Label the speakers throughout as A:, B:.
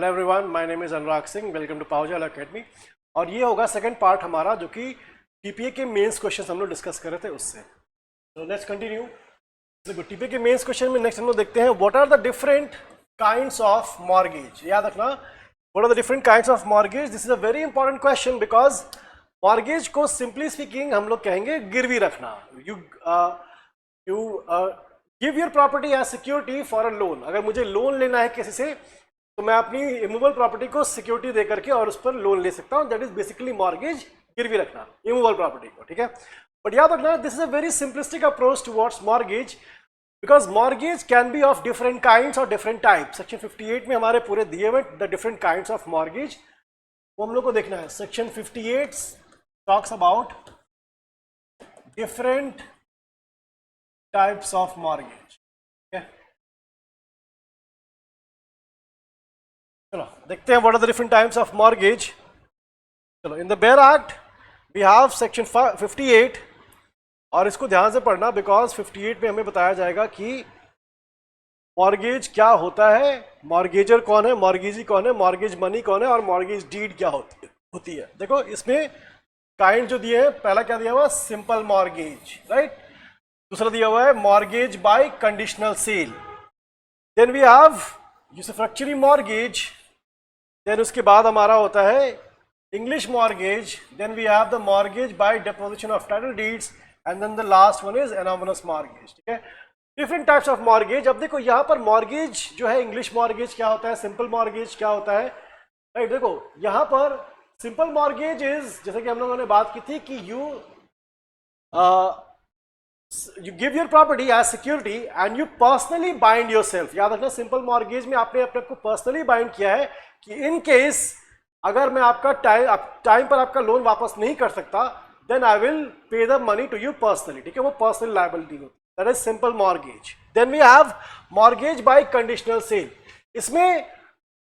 A: Hello everyone, my name is Anurag Singh. Welcome to Powerjaal academy. और ये होगा सेकंड पार्ट हमारा, जो कि टीपीए के मेंस क्वेश्चन हम लोग डिस्कस कर रहे थे उससे। तो लेट्स कंटिन्यू। देखो, टीपीए के मेंस क्वेश्चन में नेक्स्ट हम लोग देखते हैं what are the different kinds of mortgage. याद रखना, what are the different kinds of mortgage. This is a very important question because mortgage को सिंपली स्पीकिंग हम लोग कहेंगे गिरवी रखना। You give your property as security for a loan. अगर मुझे लोन लेना है किसी से तो मैं अपनी इमूवेबल प्रॉपर्टी को सिक्योरिटी दे करके और उस पर लोन ले सकता हूं। दैट इज बेसिकली मॉर्गेज, गिरवी रखना इमूवेबल प्रॉपर्टी को। ठीक है, बट याद रखना this is a very simplistic approach towards mortgage because mortgage can be of different kinds और डिफरेंट टाइप्स। सेक्शन 58 में हमारे पूरे दिए हुए the different kinds of mortgage, वो हम लोग को देखना है। Section 58 talks about different types of mortgage. चलो देखते हैं what are the different types of mortgage. चलो, in the bare act we have section 58 और इसको ध्यान से पढ़ना बिकॉज 58 में हमें बताया जाएगा कि मॉर्गेज क्या होता है, मॉर्गेजर कौन है, मॉर्गेजी कौन है, मॉर्गेज मनी कौन है और मॉर्गेज डीड क्या होती है। देखो, इसमें काइंड जो दिए हैं, पहला क्या दिया हुआ, सिंपल मॉर्गेज, राइट। दूसरा दिया हुआ है mortgage by conditional sale. Then we have usufructuary mortgage. Then उसके बाद हमारा होता है English mortgage. Then we have the mortgage by deposition of title deeds and then the last one is anomalous mortgage. ठीक है, डिफरेंट टाइप्स ऑफ मॉर्गेज। अब देखो यहाँ पर मॉर्गेज जो है, इंग्लिश मॉर्गेज क्या होता है, सिंपल मॉर्गेज क्या होता है, राइट। देखो यहाँ पर सिंपल मॉर्गेज इज, जैसे कि हम लोगों ने बात की थी कि you give your property as security and you personally bind yourself। याद रखना, सिंपल मॉर्गेज में आपने अपने को पर्सनली बाइंड किया है कि इन केस अगर मैं आपका टाइम पर आपका लोन वापस नहीं कर सकता then I will pay the money to you personally. ठीक है, वो पर्सनल लायबिलिटी होती है, that is simple mortgage. Then we have mortgage by conditional sale. इसमें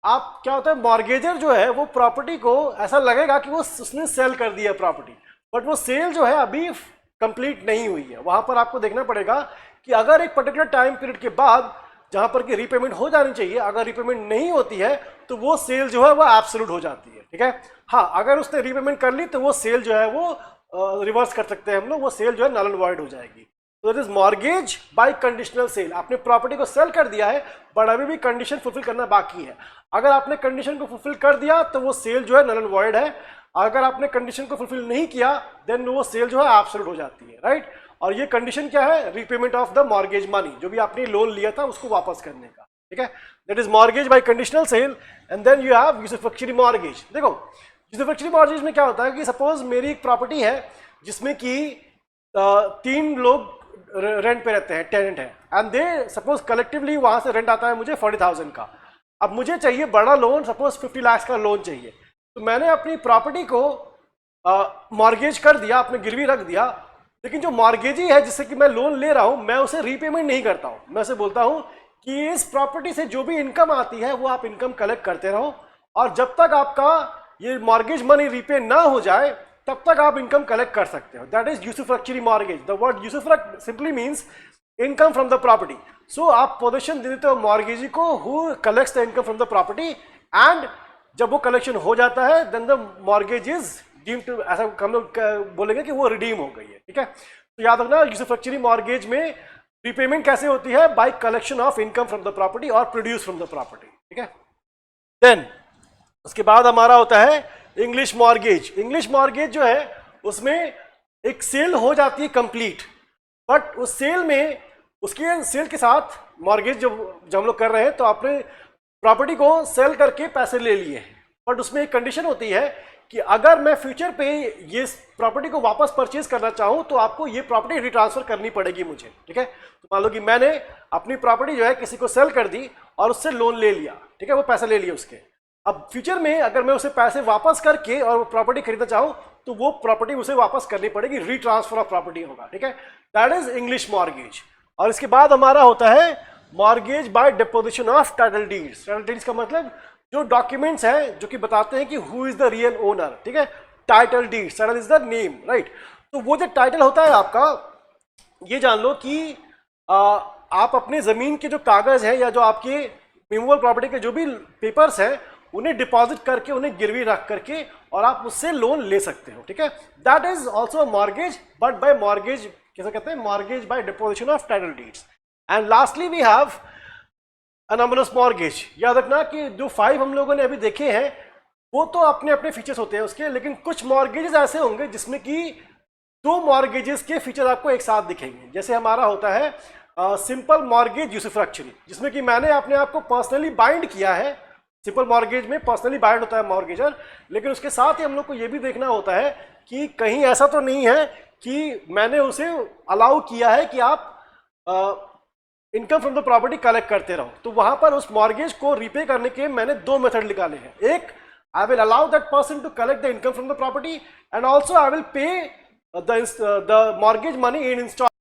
A: आप क्या होता है, मॉर्गेजर जो है वो प्रॉपर्टी को ऐसा लगेगा कि वो उसने सेल कर दिया प्रॉपर्टी, बट वो सेल जो है अभी कंप्लीट नहीं हुई है। वहां पर आपको देखना पड़ेगा कि अगर एक पर्टिकुलर टाइम पीरियड के बाद जहां पर कि रीपेमेंट हो जानी चाहिए, अगर रीपेमेंट नहीं होती है तो वो सेल जो है वो एब्सोल्यूट हो जाती है। ठीक है, हाँ, अगर उसने रीपेमेंट कर ली तो वो सेल जो है वो रिवर्स कर सकते हैं हम लोग, वो सेल जो है नल एंड वॉइड हो जाएगी। तो that is mortgage by conditional cell. आपने प्रॉपर्टी को सेल कर दिया है बट अभी भी कंडीशन फुलफिल करना बाकी है। अगर आपने कंडीशन को फुलफिल कर दिया तो वो सेल जो है नल एंड वॉइड है। अगर आपने कंडीशन को फुलफिल नहीं किया देन वो सेल जो है एब्सोल्यूट हो जाती है, राइट। और ये कंडीशन क्या है, repayment of the mortgage money, जो भी आपने लोन लिया था उसको वापस करने का। ठीक है, that is mortgage by conditional sale. And then you have usufructuary mortgage. देखो, यूसुफ्रक्चरी मॉर्गेज में क्या होता है कि सपोज मेरी एक प्रॉपर्टी है जिसमें कि 3 लोग रेंट पे रहते हैं, टेनेंट है, एंड दे सपोज कलेक्टिवली वहां से रेंट आता है मुझे 40,000 का। अब मुझे चाहिए बड़ा लोन, सपोज 50 लाख का लोन चाहिए, तो मैंने अपनी प्रॉपर्टी को मॉर्गेज कर दिया, अपने गिरवी रख दिया, लेकिन जो मॉर्गेजी है जिससे कि मैं लोन ले रहा हूं, मैं उसे रीपेमेंट नहीं करता हूं। मैं उसे बोलता हूं कि इस प्रॉपर्टी से जो भी इनकम आती है वो आप इनकम कलेक्ट करते रहो और जब तक आपका ये मॉर्गेज मनी रीपे ना हो जाए तब तक आप इनकम कलेक्ट कर सकते हो। That is usufructuary mortgage. The word usufruct simply means income from the property. So आप पोजीशन दे देते हो मॉर्गेजी को, who collects the income from the property, and जब वो कलेक्शन हो जाता है then the mortgage is deemed to, ऐसा हम लोग बोलेंगे कि वो रिडीम हो गई है। ठीक है, तो याद रखना यूसुफ्रक्चरी मॉर्गेज में रीपेमेंट कैसे होती है, by collection of income from the property और प्रोड्यूस फ्रॉम द प्रॉपर्टी। ठीक है, देन उसके बाद हमारा होता है इंग्लिश मॉर्गेज। इंग्लिश मॉर्गेज जो है उसमें एक सेल हो जाती है कंप्लीट, बट उस सेल में, उसके सेल के साथ मॉर्गेज जब हम लोग कर रहे हैं तो आपने प्रॉपर्टी को सेल करके पैसे ले लिए, बट उसमें एक कंडीशन होती है कि अगर मैं फ्यूचर पे ये प्रॉपर्टी को वापस परचेज करना चाहूँ तो आपको ये प्रॉपर्टी रिट्रांसफर करनी पड़ेगी मुझे। ठीक है, तो मान लो कि मैंने अपनी प्रॉपर्टी जो है किसी को सेल कर दी और उससे लोन ले लिया, ठीक है, वो पैसे ले लिए उसके। अब फ्यूचर में अगर मैं उसे पैसे वापस करके और वो प्रॉपर्टी खरीदना चाहूँ तो वो प्रॉपर्टी उसे वापस करनी पड़ेगी, रीट्रांसफर ऑफ प्रॉपर्टी होगा। ठीक है, दैट इज इंग्लिश मॉर्गेज। और इसके बाद हमारा होता है mortgage by deposition of title deeds. Title deeds का मतलब जो डॉक्यूमेंट्स हैं जो कि बताते हैं कि who is the real owner. ठीक है, title deeds, title is the name, right. तो वो जो टाइटल होता है आपका, ये जान लो कि आप अपने जमीन के जो कागज हैं या जो आपके मूवेबल प्रॉपर्टी के जो भी पेपर्स हैं उन्हें डिपॉजिट करके, उन्हें गिरवी रख करके और आप उससे लोन ले सकते हो, ठीक है। That is also mortgage, but by mortgage कैसे कहते हैं, mortgage by deposition of title deeds. And lastly we have anomalous mortgage. याद रखना कि जो 5 हम लोगों ने अभी देखे हैं वो तो अपने अपने फीचर्स होते हैं उसके, लेकिन कुछ मॉर्गेजेस ऐसे होंगे जिसमें कि 2 मॉर्गेजेस के फीचर आपको एक साथ दिखेंगे। जैसे हमारा होता है सिंपल मॉर्गेज यूसुफ्रक्चरी, जिसमें कि मैंने अपने आप को पर्सनली बाइंड किया है। सिंपल मॉर्गेज में पर्सनली बाइंड होता है मॉर्गेजर, लेकिन उसके साथ ही हम लोग को ये भी देखना होता है कि कहीं ऐसा तो नहीं है कि मैंने उसे अलाउ किया है कि आप income from the property collect करते रहो। तो वहां पर उस मॉर्गेज को रीपे करने के मैंने 2 मेथड निकाले हैं। एक, I will allow that person to collect the income from the property, and also I will pay the mortgage money in installment.